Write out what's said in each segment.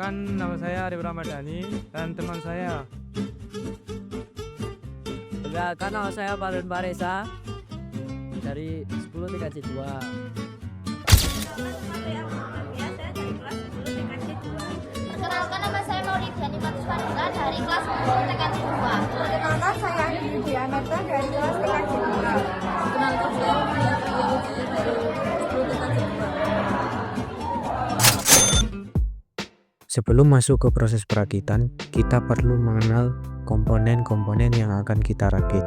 Perkenalkan, nama saya Arif Ramadhani dan teman saya. Perkenalkan, nama saya Farun Paresa dari 10 TKJ 2. Perkenalkan, nama saya Maulidiani Matuswandila dari kelas 10 TKJ 2. Perkenalkan, saya Yudi Anata dari kelas TKJ 2. Perkenalkan, saya Yudi dari 10 TKJ 2. Sebelum masuk ke proses perakitan, kita perlu mengenal komponen-komponen yang akan kita rakit.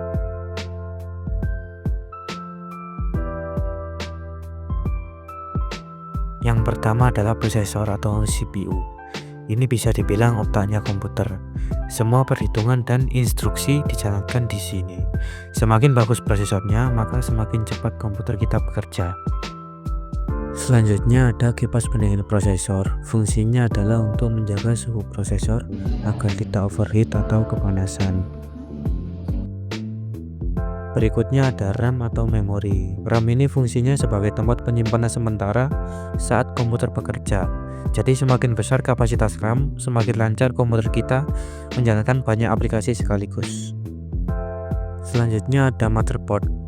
Yang pertama adalah prosesor atau CPU. Ini bisa dibilang otaknya komputer. Semua perhitungan dan instruksi dijalankan di sini. Semakin bagus prosesornya, maka semakin cepat komputer kita bekerja. Selanjutnya ada kipas pendingin prosesor. Fungsinya adalah untuk menjaga suhu prosesor agar tidak overheat atau kepanasan. Berikutnya ada RAM atau memori. RAM ini fungsinya sebagai tempat penyimpanan sementara saat komputer bekerja. Jadi semakin besar kapasitas RAM, semakin lancar komputer kita menjalankan banyak aplikasi sekaligus. Selanjutnya ada motherboard.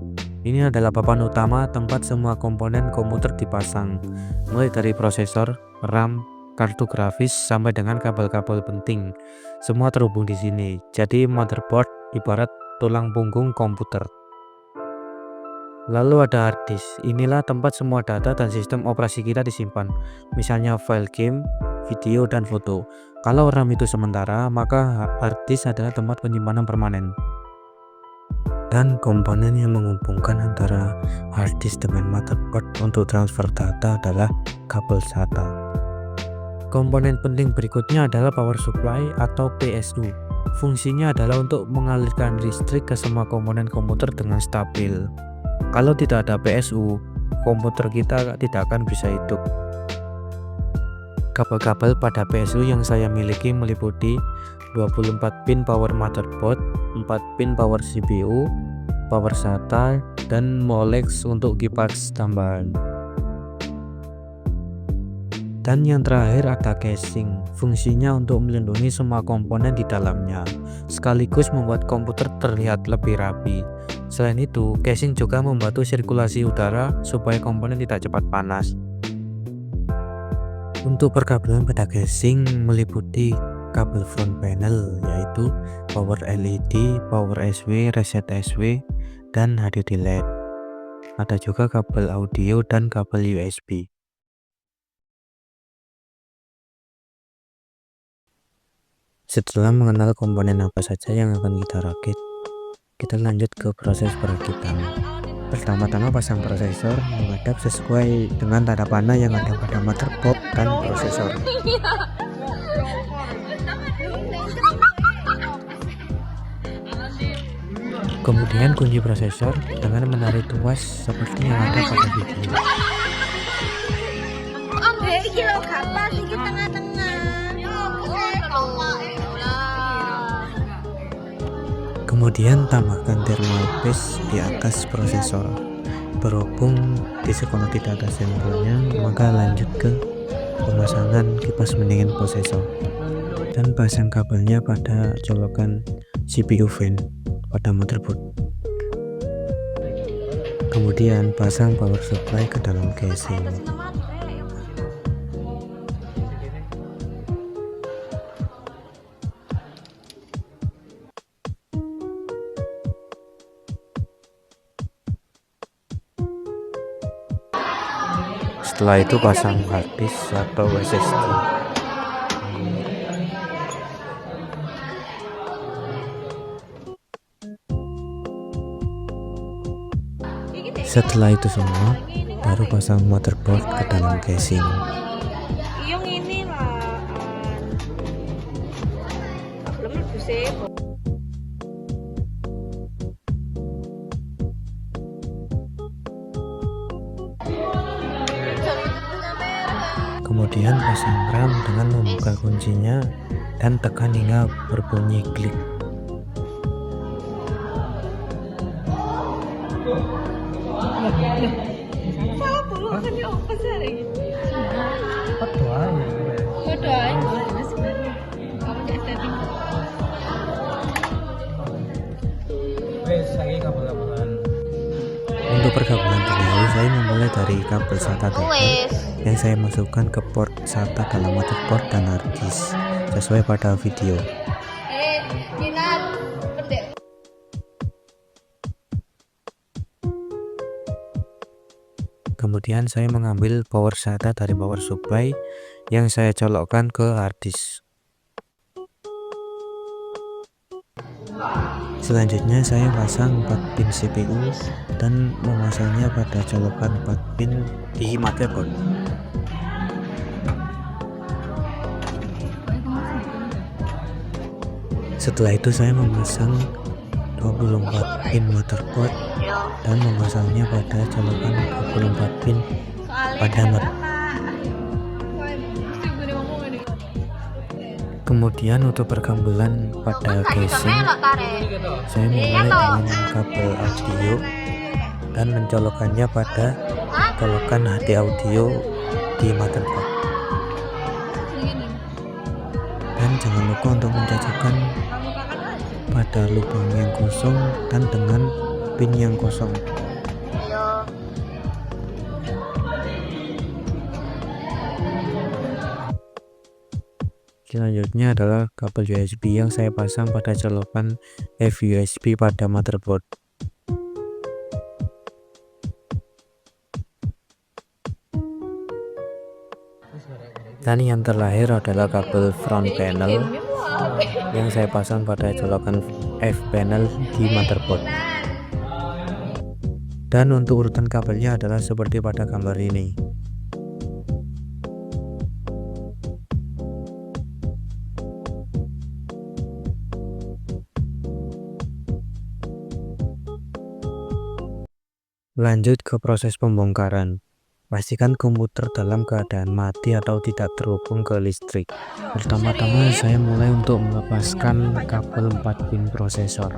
Ini adalah papan utama tempat semua komponen komputer dipasang, mulai dari prosesor, RAM, kartu grafis sampai dengan kabel-kabel penting. Semua terhubung di sini. Jadi motherboard ibarat tulang punggung komputer. Lalu ada hard disk. Inilah tempat semua data dan sistem operasi kita disimpan. Misalnya file game, video, dan foto. Kalau RAM itu sementara, maka hard disk adalah tempat penyimpanan permanen. Dan komponen yang menghubungkan antara hard disk dengan motherboard untuk transfer data adalah kabel SATA. Komponen penting berikutnya adalah power supply atau PSU. Fungsinya adalah untuk mengalirkan listrik ke semua komponen komputer dengan stabil. Kalau tidak ada PSU, komputer kita tidak akan bisa hidup. Kabel-kabel pada PSU yang saya miliki meliputi 24 pin power motherboard, 4 pin power CPU, power SATA, dan Molex untuk kipas tambahan. Dan yang terakhir ada casing. Fungsinya untuk melindungi semua komponen di dalamnya, sekaligus membuat komputer terlihat lebih rapi. Selain itu, casing juga membantu sirkulasi udara supaya komponen tidak cepat panas. Untuk perkabelan pada casing meliputi kabel front panel, yaitu power LED, power SW, reset SW, dan HDD LED. Ada juga kabel audio dan kabel USB. Setelah mengenal komponen apa saja yang akan kita rakit, kita lanjut ke proses perakitan. Pertama-tama pasang prosesor menghadap sesuai dengan tanda panah yang ada pada motherboard dan prosesor. Kemudian kunci prosesor dengan menarik tuas seperti yang ada pada video. Kemudian tambahkan thermal paste di atas prosesor. Berhubung di sekolah tidak ada sampelnya, maka lanjut ke pemasangan kipas pendingin prosesor dan pasang kabelnya pada colokan CPU fan pada motherboard. Kemudian pasang power supply ke dalam casing. Setelah itu pasang hard disk atau SSD. Setelah itu semua, baru pasang motherboard ke dalam casing. Yung ini lah. Belum lebih sih. Kemudian pasang RAM dengan membuka kuncinya dan tekan hingga berbunyi klik. Salah tuh, kan ya apa sih? Apa tuh? Berdoa. Untuk perkabel duniawi saya memulai dari kabel SATA data yang saya masukkan ke port SATA dalam motherboard dan hard disk sesuai pada video. Kemudian saya mengambil power SATA dari power supply yang saya colokkan ke hard disk. Selanjutnya saya pasang 4 pin CPU dan memasangnya pada colokan 4 pin di motherboard. Setelah itu saya memasang 24 pin motherboard dan memasangnya pada colokan 24 pin pada motherboard. Kemudian untuk perkabelan pada casing, saya memulai dengan kabel audio dan mencolokkannya pada colokan HD audio di motherboard. Dan jangan lupa untuk mencocokkan pada lubang yang kosong dan dengan pin yang kosong. Selanjutnya adalah kabel USB yang saya pasang pada colokan FUSB pada motherboard. Dan yang terakhir adalah kabel front panel yang saya pasang pada colokan F panel di motherboard. Dan untuk urutan kabelnya adalah seperti pada gambar ini. Lanjut ke proses pembongkaran. Pastikan komputer dalam keadaan mati atau tidak terhubung ke listrik. Pertama-tama saya mulai untuk melepaskan kabel 4 pin prosesor.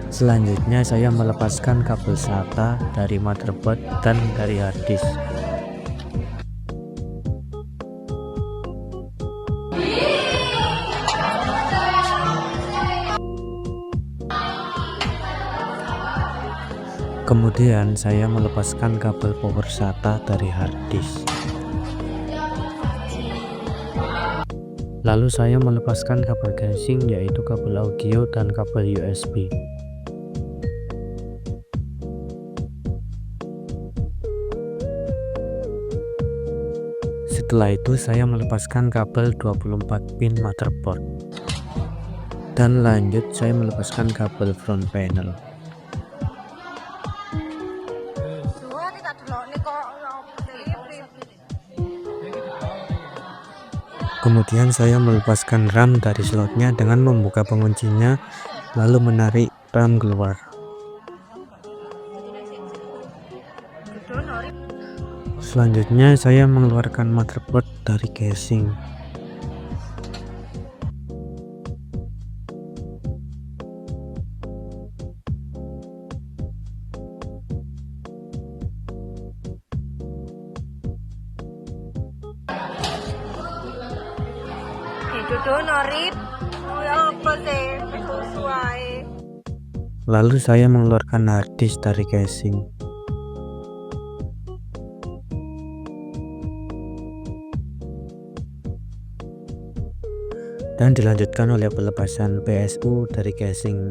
Selanjutnya saya melepaskan kabel SATA dari motherboard dan dari hard disk. Kemudian saya melepaskan kabel power SATA dari hard disk. Lalu saya melepaskan kabel casing, yaitu kabel audio dan kabel USB. Setelah itu saya melepaskan kabel 24 pin motherboard. Dan lanjut saya melepaskan kabel front panel. Kemudian saya melepaskan RAM dari slotnya dengan membuka penguncinya lalu menarik RAM keluar. Selanjutnya saya mengeluarkan motherboard dari casing. Lalu saya mengeluarkan hard disk dari casing. Dan dilanjutkan oleh pelepasan PSU dari casing.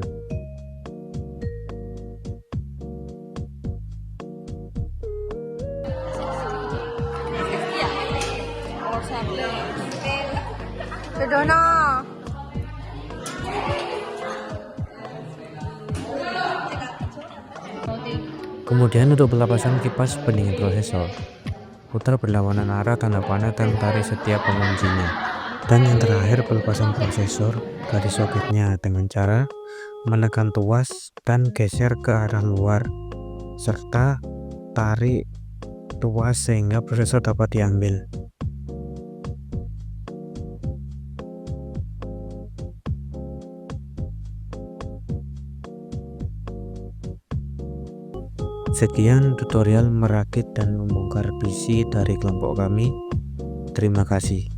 Kemudian untuk pelepasan kipas pendingin prosesor, putar berlawanan arah tanda panah dan tarik setiap penguncinya. Dan yang terakhir pelepasan prosesor dari soketnya dengan cara menekan tuas dan geser ke arah luar serta tarik tuas sehingga prosesor dapat diambil. Sekian tutorial merakit dan membongkar PC dari kelompok kami. Terima kasih.